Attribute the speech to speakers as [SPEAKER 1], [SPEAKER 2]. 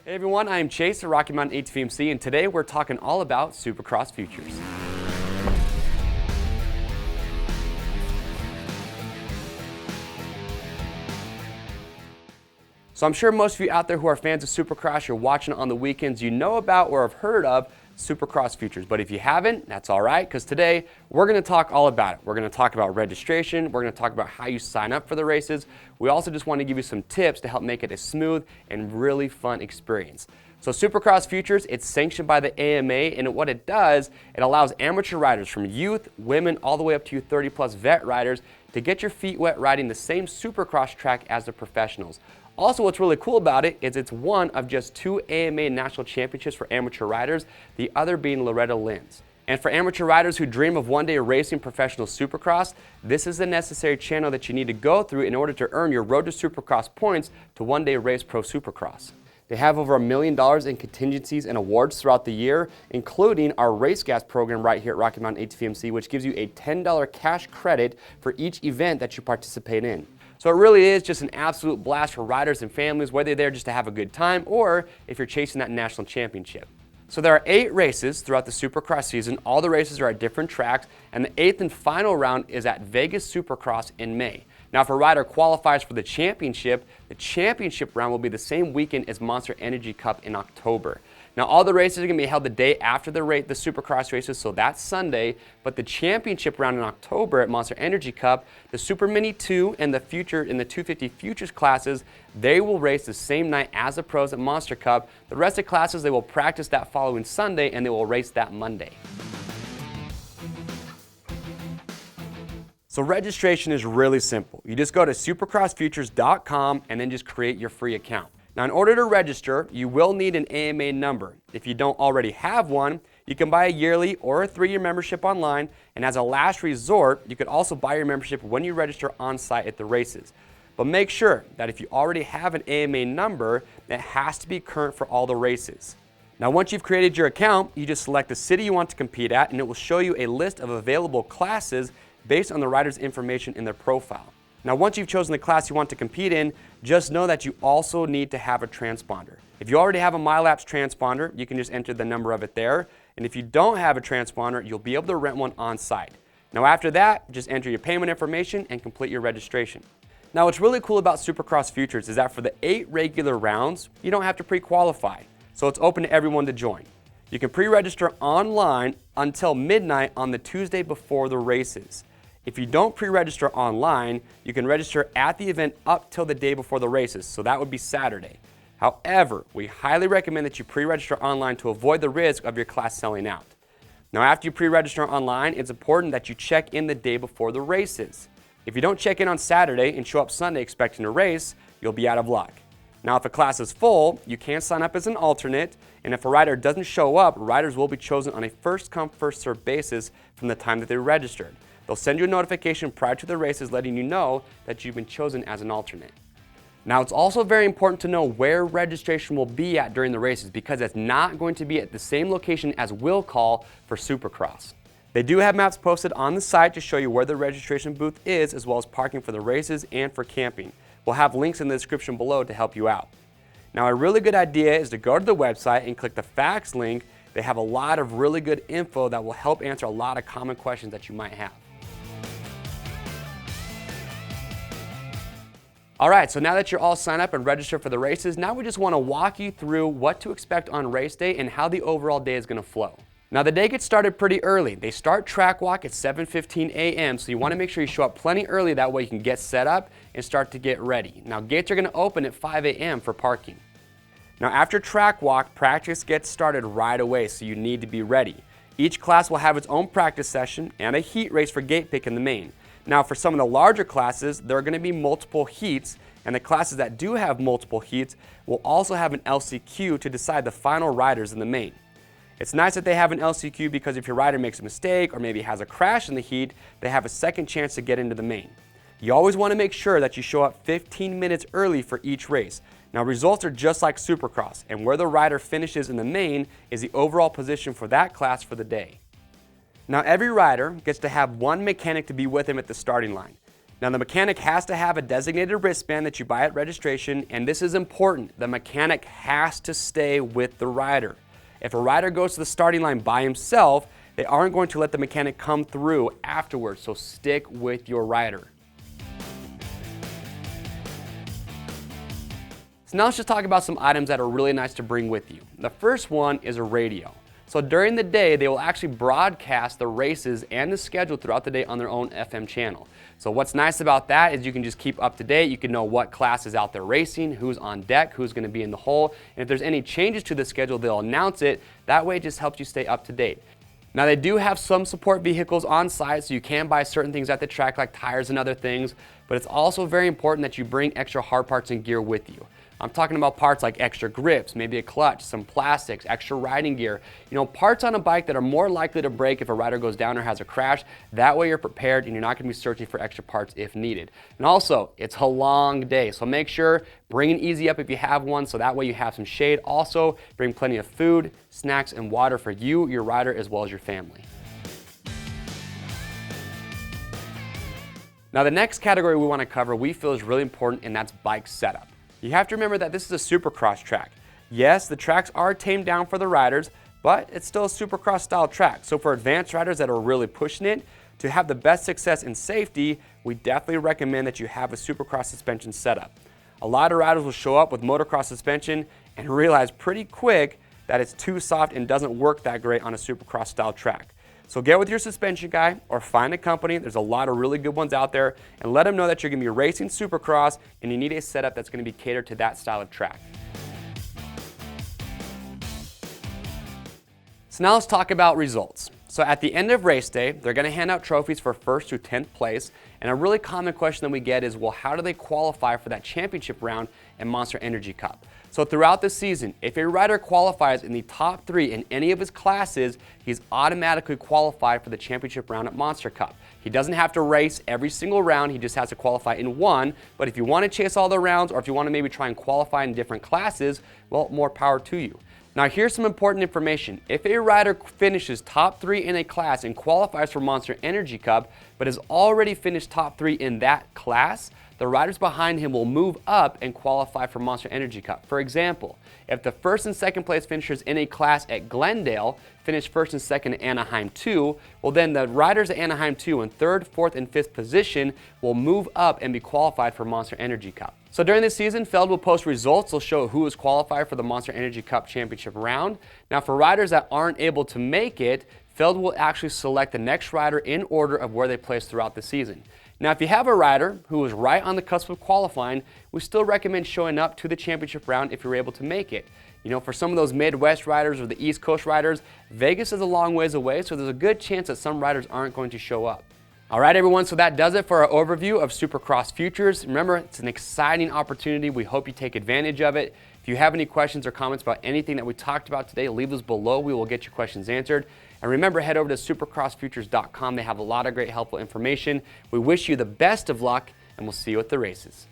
[SPEAKER 1] Hey everyone, I'm Chase at Rocky Mountain ATVMC, and today we're talking all about Supercross Futures. So I'm sure most of you out there who are fans of Supercross, you're watching it on the weekends, you know about or have heard of Supercross Futures. But if you haven't, that's all right, because today we're going to talk all about it. We're going to talk about registration. We're going to talk about how you sign up for the races. We also just want to give you some tips to help make it a smooth and really fun experience. So Supercross Futures, it's sanctioned by the AMA, and what it does, it allows amateur riders from youth, women, all the way up to you 30-plus vet riders to get your feet wet riding the same Supercross track as the professionals. Also, what's really cool about it is it's one of just 2 AMA national championships for amateur riders, the other being Loretta Lynn's. And for amateur riders who dream of one day racing professional Supercross, this is the necessary channel that you need to go through in order to earn your Road to Supercross points to one day race pro Supercross. They have over $1 million in contingencies and awards throughout the year, including our Race Gas program right here at Rocky Mountain ATVMC, which gives you a $10 cash credit for each event that you participate in. So it really is just an absolute blast for riders and families, whether you're there just to have a good time or if you're chasing that national championship. So there are 8 races throughout the Supercross season. All the races are at different tracks, and the 8th and final round is at Vegas Supercross in May. Now, if a rider qualifies for the championship round will be the same weekend as Monster Energy Cup in October. Now, all the races are going to be held the day after the Supercross races, so that's Sunday. But the championship round in October at Monster Energy Cup, the Super Mini 2 and the 250 Futures classes, they will race the same night as the pros at Monster Cup. The rest of the classes, they will practice that following Sunday, and they will race that Monday. So registration is really simple. You just go to supercrossfutures.com and then just create your free account. Now, in order to register, you will need an AMA number. If you don't already have one, you can buy a yearly or a 3-year membership online, and as a last resort, you could also buy your membership when you register on site at the races. But make sure that if you already have an AMA number, it has to be current for all the races. Now, once you've created your account, you just select the city you want to compete at, and it will show you a list of available classes based on the rider's information in their profile. Now, once you've chosen the class you want to compete in, just know that you also need to have a transponder. If you already have a MyLapse transponder, you can just enter the number of it there. And if you don't have a transponder, you'll be able to rent one on site. Now, after that, just enter your payment information and complete your registration. Now, what's really cool about Supercross Futures is that for the 8 regular rounds, you don't have to pre-qualify. So it's open to everyone to join. You can pre-register online until midnight on the Tuesday before the races. If you don't pre-register online, you can register at the event up till the day before the races, so that would be Saturday. However, we highly recommend that you pre-register online to avoid the risk of your class selling out. Now, after you pre-register online, it's important that you check in the day before the races. If you don't check in on Saturday and show up Sunday expecting a race, you'll be out of luck. Now, if a class is full, you can sign up as an alternate, and if a rider doesn't show up, riders will be chosen on a first-come, first-served basis from the time that they registered. They'll send you a notification prior to the races letting you know that you've been chosen as an alternate. Now, it's also very important to know where registration will be at during the races because it's not going to be at the same location as will call for Supercross. They do have maps posted on the site to show you where the registration booth is, as well as parking for the races and for camping. We'll have links in the description below to help you out. Now, a really good idea is to go to the website and click the facts link. They have a lot of really good info that will help answer a lot of common questions that you might have. All right, so now that you're all signed up and registered for the races, now we just want to walk you through what to expect on race day and how the overall day is going to flow. Now, the day gets started pretty early. They start track walk at 7:15 a.m., so you want to make sure you show up plenty early. That way you can get set up and start to get ready. Now, gates are going to open at 5 a.m. for parking. Now, after track walk, practice gets started right away, so you need to be ready. Each class will have its own practice session and a heat race for gate pick in the main. Now, for some of the larger classes, there are going to be multiple heats, and the classes that do have multiple heats will also have an LCQ to decide the final riders in the main. It's nice that they have an LCQ because if your rider makes a mistake or maybe has a crash in the heat, they have a second chance to get into the main. You always want to make sure that you show up 15 minutes early for each race. Now, results are just like Supercross, and where the rider finishes in the main is the overall position for that class for the day. Now, every rider gets to have one mechanic to be with him at the starting line. Now the mechanic has to have a designated wristband that you buy at registration, and this is important. The mechanic has to stay with the rider. If a rider goes to the starting line by himself, they aren't going to let the mechanic come through afterwards, so stick with your rider. So now let's just talk about some items that are really nice to bring with you. The first one is a radio. So during the day, they will actually broadcast the races and the schedule throughout the day on their own FM channel. So what's nice about that is you can just keep up to date. You can know what class is out there racing, who's on deck, who's going to be in the hole. And if there's any changes to the schedule, they'll announce it. That way it just helps you stay up to date. Now they do have some support vehicles on site, so you can buy certain things at the track like tires and other things, but it's also very important that you bring extra hard parts and gear with you. I'm talking about parts like extra grips, maybe a clutch, some plastics, extra riding gear. You know, parts on a bike that are more likely to break if a rider goes down or has a crash. That way you're prepared and you're not going to be searching for extra parts if needed. And also, it's a long day, so make sure bring an Easy Up if you have one, so that way you have some shade. Also, bring plenty of food, snacks, and water for you, your rider, as well as your family. Now the next category we want to cover we feel is really important, and that's bike setup. You have to remember that this is a Supercross track. Yes, the tracks are tamed down for the riders, but it's still a Supercross style track. So for advanced riders that are really pushing it, to have the best success and safety, we definitely recommend that you have a Supercross suspension setup. A lot of riders will show up with motocross suspension and realize pretty quick that it's too soft and doesn't work that great on a Supercross style track. So get with your suspension guy or find a company, there's a lot of really good ones out there, and let them know that you're going to be racing Supercross and you need a setup that's going to be catered to that style of track. So now let's talk about results. So at the end of race day, they're going to hand out trophies for 1st through 10th place, and a really common question that we get is, well, how do they qualify for that championship round in Monster Energy Cup? So throughout the season, if a rider qualifies in the top 3 in any of his classes, he's automatically qualified for the championship round at Monster Cup. He doesn't have to race every single round, he just has to qualify in one, but if you want to chase all the rounds or if you want to maybe try and qualify in different classes, well, more power to you. Now here's some important information. If a rider finishes top 3 in a class and qualifies for Monster Energy Cup, but has already finished top 3 in that class, the riders behind him will move up and qualify for Monster Energy Cup. For example, if the 1st and 2nd place finishers in a class at Glendale finish 1st and 2nd at Anaheim 2, well then the riders at Anaheim 2 in 3rd, 4th, and 5th position will move up and be qualified for Monster Energy Cup. So during this season, Feld will post results. They'll show who is qualified for the Monster Energy Cup Championship round. Now for riders that aren't able to make it, Feld will actually select the next rider in order of where they place throughout the season. Now if you have a rider who is right on the cusp of qualifying, we still recommend showing up to the championship round if you're able to make it. You know, for some of those Midwest riders or the East Coast riders, Vegas is a long ways away, so there's a good chance that some riders aren't going to show up. All right, everyone, so that does it for our overview of Supercross Futures. Remember, it's an exciting opportunity. We hope you take advantage of it. If you have any questions or comments about anything that we talked about today, leave those below. We will get your questions answered. And remember, head over to supercrossfutures.com. They have a lot of great helpful information. We wish you the best of luck, and we'll see you at the races.